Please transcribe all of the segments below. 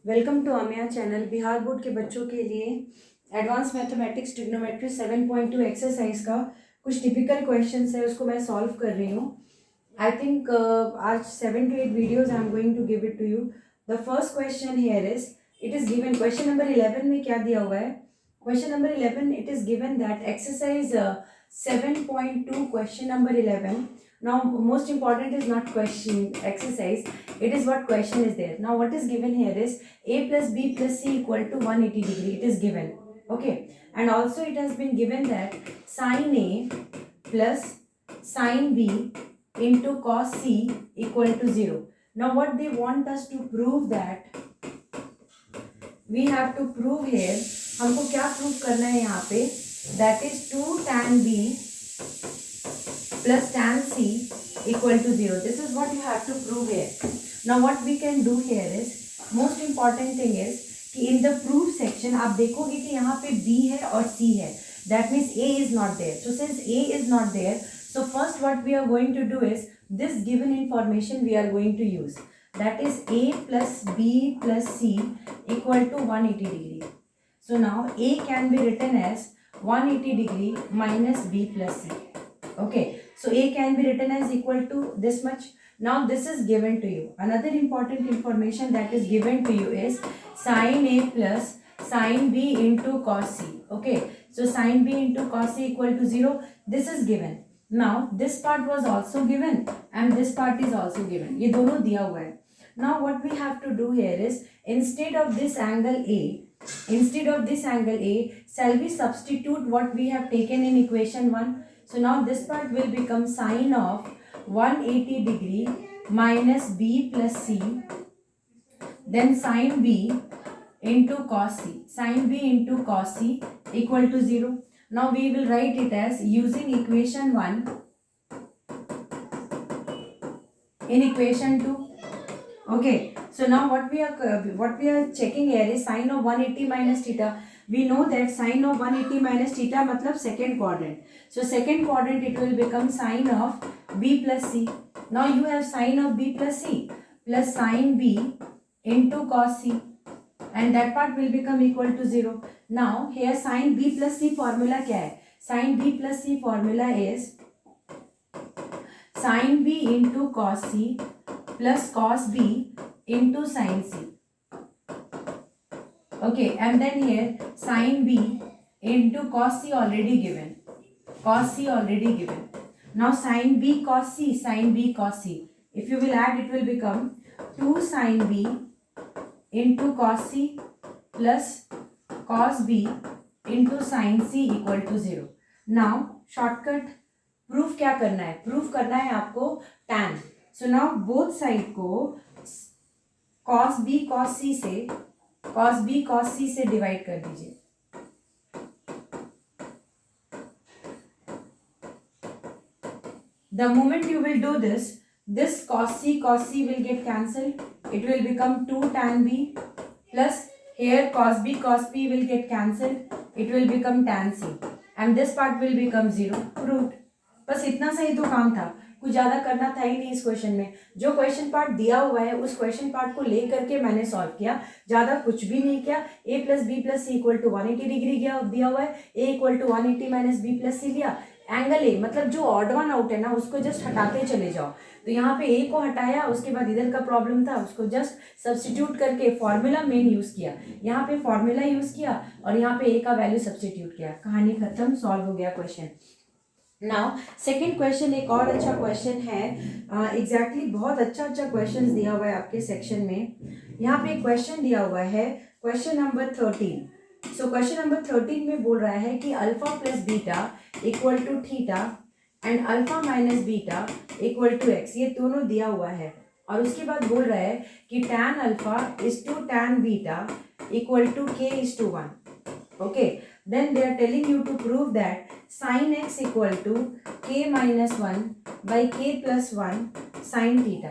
Welcome to Amiya channel. Bihar board के बच्चों के लिए एडवांस मैथमेटिक्स ट्रिग्नोमेट्री 7.2 एक्सरसाइज का कुछ टिपिकल क्वेश्चंस है, उसको मैं सॉल्व कर रही हूँ। आई थिंक आज 7 to 8 videos I am going to give it to you. The first question here is, it is given question number 11 में क्या दिया हुआ है। Question number 11 it is given that exercise 7.2 question number 11. Now most important is not question exercise, it is what question is there. Now what is given here is a plus b plus c equal to 180 degree. It is given, okay, and also it has been given that sin a plus sin b into cos c equal to 0. Now what they want us to prove, that we have to prove here, हमको क्या prove करना है यहाँ पे, that is 2 tan b plus tan c equal to 0. This is what you have to prove here. Now what we can do here is, most important thing is कि in the proof section आप देखोगे कि यहाँ पे b है और c है, that means a is not there. So since a is not there, so first what we are going to do is, this given information we are going to use, that is a plus b plus c equal to 180 degree. So now a can be written as 180 degree minus b plus c. Okay, so a can be written as equal to this much. Now this is given to you. Another important information that is given to you is sin a plus sin b into cos c. Okay, so sin b into cos c equal to 0. This is given. Now this part was also given and this part is also given. ये दोनों दिया हुआ है. Now what we have to do here is, instead of this angle a, shall we substitute what we have taken in equation 1? So now this part will become sin of 180 degree minus b plus c, then sin b into cos c. Sin b into cos c equal to 0. Now we will write it as, using equation 1 in equation 2. Okay, so now what we are checking here is sin of 180 minus theta. We know that sin of 180 minus theta matlab second quadrant. So second quadrant it will become sin of b plus c. Now you have sin of b plus c plus sin b into cos c, and that part will become equal to 0. Now here sin b plus c formula क्या है? Sin b plus c formula is sin b into cos c plus cos b into sin c. Okay, and then here sin b into cos c already given. Cos c already given. Now sin b cos c, sin b cos c. If you will add, it will become 2 sin b into cos c plus cos b into sin c equal to 0. Now shortcut, proof क्या करना है? Proof करना है आपको tan. So now both side को cos b cos c से divide कर दीजिए. The moment you will do this, this cos c will get cancelled. It will become 2 tan b plus here cos b will get cancelled. It will become tan c and this part will become 0. Proved. बस इतना सा ही तो काम था, कुछ ज़्यादा करना था ही नहीं इस क्वेश्चन में. जो क्वेश्चन पार्ट दिया हुआ है उस क्वेश्चन पार्ट को ले करके मैंने सॉल्व किया, ज़्यादा कुछ भी नहीं किया. a plus B plus C equal to 180 degree दिया हुआ है, a equal to 180 minus B plus C लिया. एंगल ए मतलब जो ऑड वन आउट है ना उसको जस्ट हटाते चले जाओ. तो यहाँ पे ए को हटाया, उसके बाद इधर का प्रॉब्लम था उसको जस्ट सब्सटीट्यूट करके फॉर्मूला मेन यूज़ किया. यहाँ पे फॉर्मूला यूज़ किया और यहाँ पे ए का वैल्यू सब्सटीट्यूट किया, कहानी खत्म, सॉल्व हो गया क्वेश्चन. नाउ सेकेंड क्वेश्चन एक और अच्छा क्वेश्चन है. एग्जैक्टली बहुत अच्छा क्वेश्चन दिया हुआ है आपके सेक्शन में. यहाँ पे एक क्वेश्चन दिया हुआ है, question number 13. So question number 13 में बोल रहा है कि alpha plus beta equal to theta and alpha minus beta equal to x. ये दोनों दिया हुआ है और उसके बाद बोल रहा है कि tan alpha is to tan beta equal to k is to 1. Okay, then they are telling you to prove that sin x equal to k minus 1 by k plus 1 sin theta.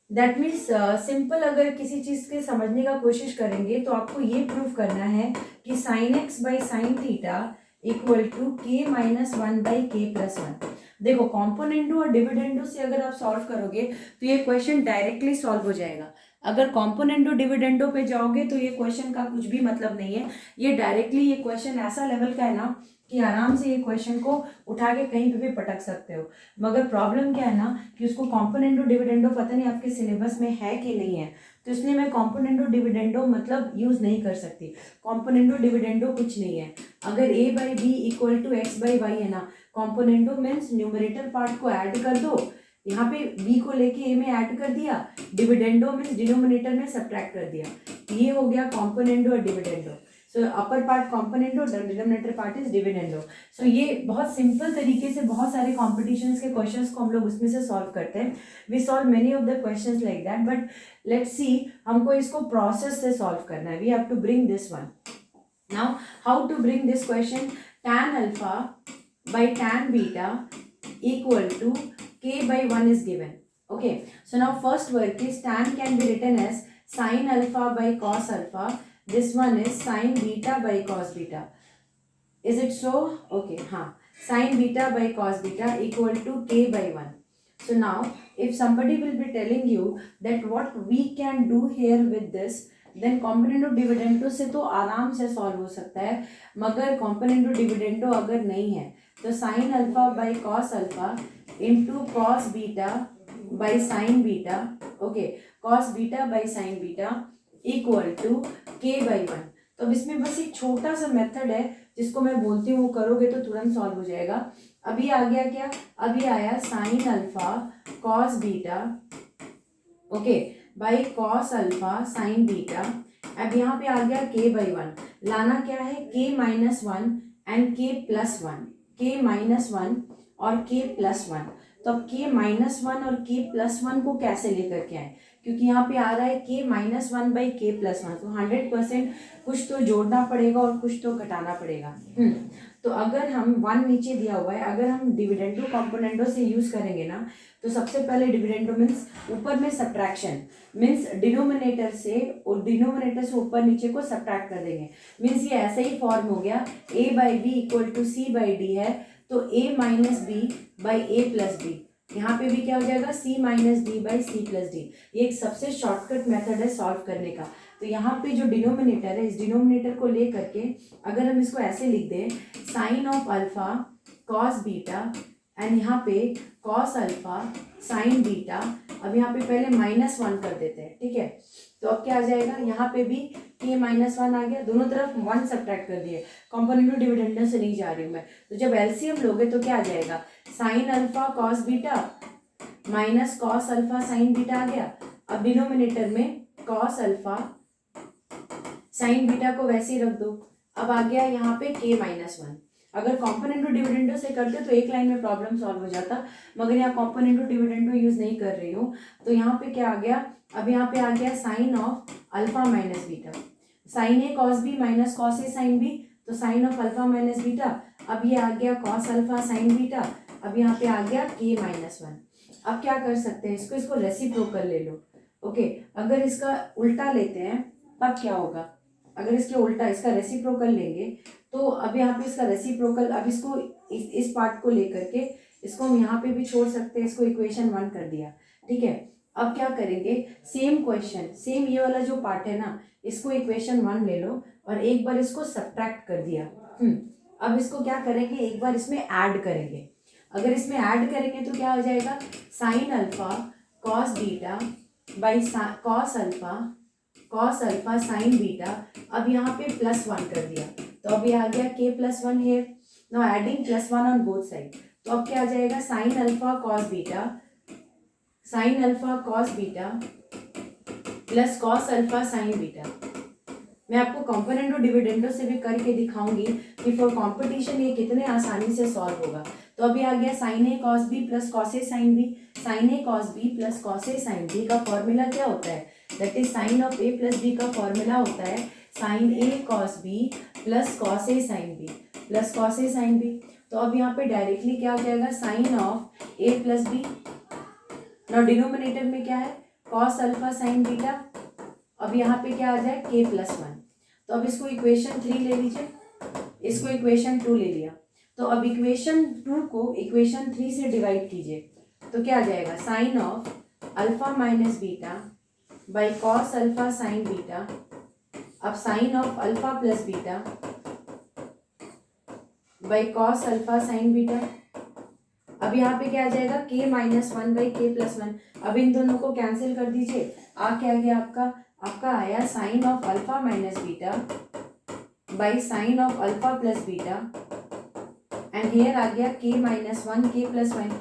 That means simple अगर किसी चीज़ के समझने का कोशिश करेंगे तो आपको ये प्रूव करना है कि sin x by sin theta equal to k minus 1 by k plus 1. देखो कॉम्पोनेंडो और डिविडेंडो से अगर आप सॉल्व करोगे तो ये क्वेश्चन डायरेक्टली सॉल्व हो जाएगा. अगर कॉम्पोनेंटो डिविडेंडो पे जाओगे तो ये क्वेश्चन का कुछ भी मतलब नहीं है। ये डायरेक्टली ये क्वेश्चन ऐसा लेवल का है ना कि आराम से ये क्वेश्चन को उठा के कहीं पे भी पटक सकते हो। मगर प्रॉब्लम क्या है ना कि उसको कॉम्पोनेंटो डिविडेंडो पता नहीं आपके सिलेबस में है कि नहीं है, तो इसलिए मैं कॉम्पोनेंटो डिविडेंडो मतलब यूज़ नहीं कर सकती। कॉम्पोनेंटो डिविडेंडो कुछ नहीं है। अगर a by B equal to x by y है ना, कॉम्पोनेंटो मीन्स न्यूमरेटर पार्ट को ऐड कर दो, यहाँ पे b को लेके a में ऐड कर दिया, डिविडेंडो मीन्स डिनोमिनेटर में सब्ट्रैक्ट कर दिया, ये हो गया कॉम्पोनेंटो और dividendo. So upper part componendo, denominator part is dividendo. So ये बहुत सिंपल तरीके से बहुत सारे कॉम्पिटिशन्स के क्वेश्चंस को हम लोग उसमें से सॉल्व करते हैं। We solve many of the questions like that, but let's see हमको इसको प्रोसेस से सॉल्व करना है। We have to bring this one. Now how to bring this question, tan alpha by tan beta equal to k by 1 is given. Okay, so now first work is tan can be written as sin alpha by cos alpha. This one is sin beta by cos beta. Is it so? Okay, sin beta by cos beta equal to k by 1. So now if somebody will be telling you that what we can do here with this, then componendo dividendo से तो आराम से solve हो सकता है, मगर कॉम्पोनेंटो dividendo अगर नहीं है तो sine alpha by cos alpha into cos beta by sine beta, okay, cos beta by sine beta equal to k by 1। तो अब इसमें बस एक छोटा सा मेथड है जिसको मैं बोलती हूँ, वो करोगे तो तुरंत सॉल्व हो जाएगा। अभी आ गया क्या, अभी आया sign alpha cos beta, okay, by cos alpha sine beta. अब यहाँ पे आ गया k बाई 1, लाना क्या है k minus 1 and k plus 1, k minus 1 और k प्लस 1। तो अब k माइनस 1 और k प्लस 1 को कैसे लेकर के आए, क्योंकि यहाँ पे आ रहा है k minus 1 by k plus 1, तो 100% कुछ तो जोड़ना पड़ेगा और कुछ तो घटाना पड़ेगा। तो अगर हम 1 नीचे दिया हुआ है, अगर हम डिविडेंडो कॉम्पोनेंटो से यूज करेंगे ना, तो सबसे पहले डिविडेंडो मीन्स ऊपर में सब्ट्रैक्शन, मीन्स डिनोमिनेटर से और डिनोमिनेटर से ऊपर नीचे को सब्ट्रैक्ट कर देंगे। मीन्स ये ऐसे ही फॉर्म हो गया, a by B equal to C by d है, तो a minus B by A plus b, यहाँ पे भी क्या हो जाएगा c minus D by C plus d. ये एक सबसे शॉर्टकट मेथड है सॉल्व करने का। तो यहाँ पे जो डिनोमिनेटर है, इस डिनोमिनेटर को ले करके अगर हम इसको ऐसे लिख दें, sine of alpha cos beta and यहाँ पे कॉस अल्फा साइन बीटा। अब यहाँ पे पहले -1 कर देते हैं, ठीक है। तो अब क्या आ जाएगा, यहाँ पे भी k -1 आ गया, दोनों तरफ 1 सब्ट्रैक्ट कर दिए, कॉम्पोनेंटो डिविडेंडो से नहीं जा रही हूँ मैं। तो जब एलसीएम लोगे तो क्या आ जाएगा, sine alpha cos beta minus cos alpha sine beta आ गया। अब डिनोमिनेटर में कॉस अल्फा साइन बीटा को वैसे ही रख दो। अब आ गया यहाँ पे k -1। अगर कॉम्पोनेंटो डिविडेंडो से करते तो एक लाइन में प्रॉब्लम सॉल्व हो जाता, मगर यहाँ कॉम्पोनेंटो डिविडेंडो यूज नहीं कर रही हूँ, तो यहाँ पे क्या आ गया, अब यहाँ पे आ गया sine of alpha minus beta, sine A cos B minus cos A sine B, तो sine of alpha minus beta. अब ये आ गया कॉस अल्फा साइन बीटा, अब यहाँ पे आ गया k -1। अब क्या कर सकते हैं, इसको रेसिप्रोकल ले लो, ओके। अगर इसका उल्टा लेते हैं तब क्या होगा, अगर इसके उल्टा इसका रेसिप्रोकल लेंगे तो अब यहाँ पे इसका रेसिप्रोकल, अब इसको इस पार्ट को लेकर के इसको हम यहाँ पे भी छोड़ सकते हैं, इसको इक्वेशन 1 कर दिया, ठीक है। अब क्या करेंगे, सेम क्वेश्चन, सेम ये वाला जो पार्ट है ना, इसको इक्वेशन 1 ले लो और एक बार इसको सब्ट्रैक्ट कर दिया। अब इसको क्या करेंगे, एक बार इसमें ऐड करेंगे। अगर इसमें ऐड करेंगे तो क्या हो जाएगा, sine alpha cos beta by cos alpha sine beta. अब यहाँ पे +1 कर दिया, तो अब ये आ गया k +1 है। Now adding +1 on both side, तो अब क्या आ जाएगा, sine alpha cos beta plus cos alpha sine beta. मैं आपको कॉम्पोनेंटो डिविडेंडो से भी करके दिखाऊंगी कि फॉर कॉम्पिटिशन ये कितने आसानी से सॉल्व होगा। तो अभी आ गया साइन ए कॉस बी प्लस कॉस ए साइन बी। साइन ए कॉस बी प्लस कॉस ए साइन बी का फॉर्मूला क्या होता है, that is sine of a plus b का फॉर्मूला होता है साइन ए कॉस बी प्लस कॉस ए साइन बी प्लस कॉस ए sine B. तो अब यहाँ पे डायरेक्टली क्या हो जाएगा, sine of a plus b. Now denominator में क्या है, कॉस अल्फा साइन बीटा। अब यहाँ पे क्या आ जाए, k +1। तो अब इसको इक्वेशन 3 ले लीजिए, इसको इक्वेशन 2 ले लिया, तो अब इक्वेशन 2 को इक्वेशन 3 से डिवाइड कीजिए, तो क्या आ जाएगा, sine of alpha minus beta by cos alpha sine beta, अब sine of alpha plus beta by cos alpha sine beta, अब यहाँ पे क्या आ जाएगा k minus one by K plus one. अब इन दोनों को कैंसिल कर दीजिए, आ क्या गया आपका आया sine of alpha minus beta by sine of alpha plus beta and here आ गया k minus one K plus one.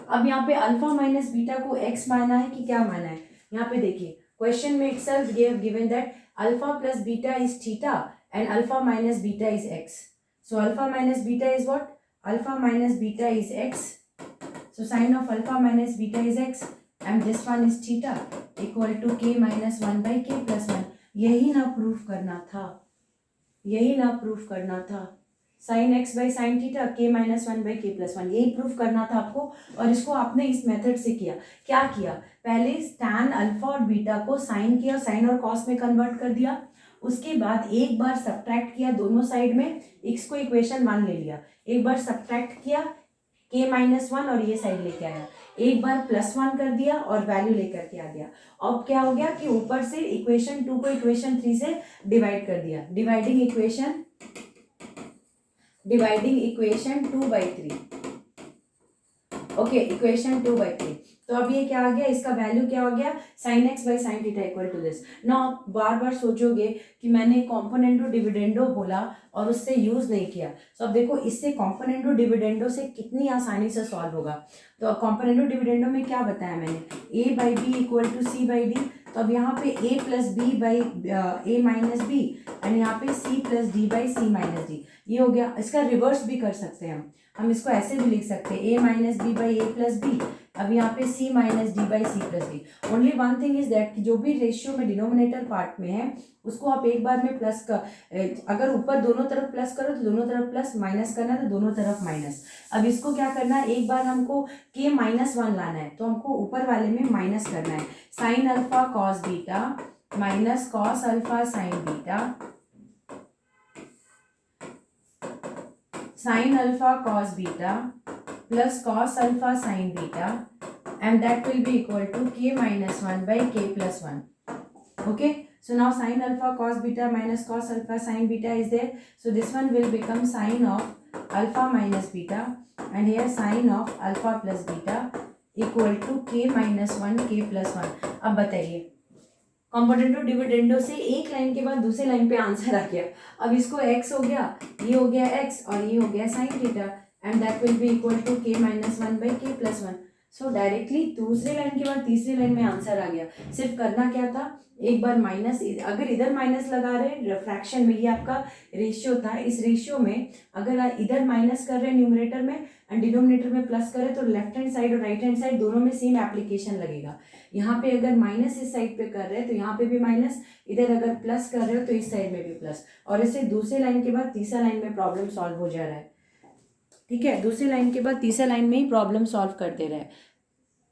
अब यहाँ पे अल्फा माइनस बीटा को x माना है कि क्या माना है, यहाँ पे देखिए क्वेश्चन में itself given that alpha plus beta is theta and alpha minus beta is x. So alpha minus beta is what? Alpha minus beta is x. So sine of alpha minus beta is x and this one is theta equal to k minus 1 by k plus 1. यही ना proof करना था, sign x by sine theta के minus one by K plus one, यही proof करना था आपको। और इसको आपने इस मेथड से किया, क्या किया, पहले टैन अल्फा और बीटा को साइन किया, साइन और कॉस में कन्वर्ट कर दिया, उसके बाद एक बार सब्ट्रैक्ट किया दोनों साइड में, एक्स को इक्वेशन वन ले लिया, एक बार सब्ट्रैक्ट किया के माइनस वन और ये साइड लेके आया, एक बार प्लस वन कर दिया और वैल्यू लेकर के आ गया। अब क्या हो गया कि ऊपर से इक्वेशन टू को इक्वेशन थ्री से डिवाइड कर दिया, dividing equation two by three, okay equation two by three. तो अब ये क्या आ गया, इसका वैल्यू क्या हो गया, sine x by sine theta equal to this. ना आप बार बार सोचोगे कि मैंने कॉम्पोनेंटो डिविडेंडो बोला और उससे यूज नहीं किया, तो अब देखो इससे कॉम्पोनेंटो डिविडेंडो से कितनी आसानी से सॉल्व होगा। तो कॉम्पोनेंटो डिविडेंडो में क्या बताया मैंने, A by B equal to C by D, तो अब यहाँ पे A plus B by A minus B and यहाँ पे C plus D by C minus D, ये हो गया। इसका रिवर्स भी कर सकते हैं हम इसको ऐसे भी लिख सकते हैं, A minus B by A plus B, अब यहाँ पे c minus D by C plus D. Only one thing is that कि जो भी रेशियो में डिनोमिनेटर पार्ट में है उसको आप एक बार में प्लस का, अगर ऊपर दोनों तरफ प्लस करो तो दोनों तरफ प्लस, माइनस करना तो दोनों तरफ माइनस। अब इसको क्या करना है, एक बार हमको k माइनस वन लाना है तो हमको ऊपर वाले में माइनस करना है, sign alpha cos beta minus cos alpha sine beta, sign alpha cos beta plus cos alpha sin beta and that will be equal to k minus 1 by k plus 1. Okay, so now sin alpha cos beta minus cos alpha sin beta is there, so this one will become sin of alpha minus beta and here sin of alpha plus beta equal to k minus 1 k plus 1. अब बताइए कॉम्पोनेंटो dividendo से एक line के बाद दूसरे line पे answer आ गया। अब इसको x हो गया, ये हो गया x और ये हो गया sin theta and that will be equal to k minus 1 by k plus 1. So directly दूसरे लाइन के बाद तीसरी लाइन में आंसर आ गया। सिर्फ करना क्या था, एक बार माइनस, अगर इधर माइनस लगा रहे फ्रैक्शन में, ये आपका रेशियो था, इस रेशियो में अगर इधर माइनस कर रहे हैं न्यूमरेटर में एंड डिनोमिनेटर में प्लस करें तो लेफ्ट हैंड साइड और राइट हैंड साइड दोनों में सेम एप्लीकेशन लगेगा। यहाँ पे अगर माइनस इस साइड पे कर रहे हैं तो यहाँ पे भी माइनस, इधर अगर प्लस कर रहे हो तो इस साइड में भी प्लस, और इससे दूसरे लाइन के बाद तीसरा लाइन में प्रॉब्लम सॉल्व हो जा रहा है। ठीक है, दूसरी लाइन के बाद तीसरे लाइन में ही प्रॉब्लम सॉल्व कर दे रहा है।